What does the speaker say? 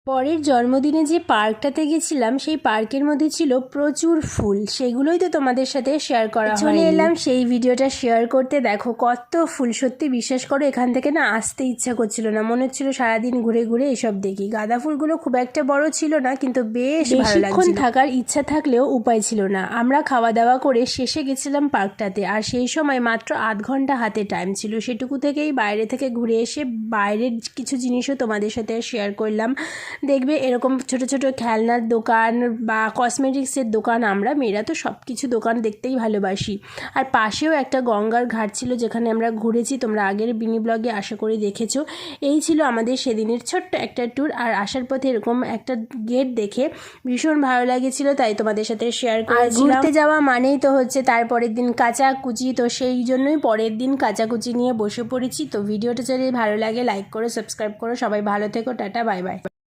পরের জন্মদিনে যে পার্কটাতে গেছিলাম সেই পার্কের মধ্যে ছিল প্রচুর ফুল, সেগুলোই তো তোমাদের সাথে শেয়ার করা হয়নি। চলে এলাম সেই ভিডিওটা শেয়ার করতে। দেখো কত ফুল, সত্যি বিশ্বাস করো এখান থেকে না আসতে ইচ্ছা করছিল না, মনে হচ্ছিল সারাদিন ঘুরে ঘুরে এসব দেখি। গাঁদা ফুলগুলো খুব একটা বড় ছিল না, কিন্তু বেশ ভালো লাগছিল। থাকার ইচ্ছা থাকলেও উপায় ছিল না। আমরা খাওয়া দাওয়া করে শেষে গেছিলাম পার্কটাতে, আর সেই সময় মাত্র আধ ঘন্টা হাতে টাইম ছিল। সেটুকু থেকেই বাইরে থেকে ঘুরে এসে বাইরের কিছু জিনিসও তোমাদের সাথে শেয়ার করলাম। দেখবে এরকম ছোট ছোট খেলনার দোকান বা কসমেটিক্সের দোকান, আমরা মেয়েরা তো সব কিছু দোকান দেখতেই ভালোবাসি। আর পাশেও একটা গঙ্গার ঘাট ছিল যেখানে আমরা ঘুরেছি, তোমরা আগের মিনি ব্লগে আশা করি দেখেছো। এই ছিল আমাদের সেদিনের ছোট্ট একটা ট্যুর। আর আসার পথে এরকম একটা গেট দেখে ভীষণ ভালো লাগেছিল, তাই তোমাদের সাথে শেয়ার করেছিলাম। ঘুরতে যাওয়া মানেই তো হচ্ছে তারপরের দিন কাচাকুচি, তো সেই জন্যই পরের দিন কাচাকুচি নিয়ে বসে পড়েছি। তো ভিডিওটা যদি ভালো লাগে লাইক করো, সাবস্ক্রাইব করো। সবাই ভালো থেকো, টাটা, বাই বাই।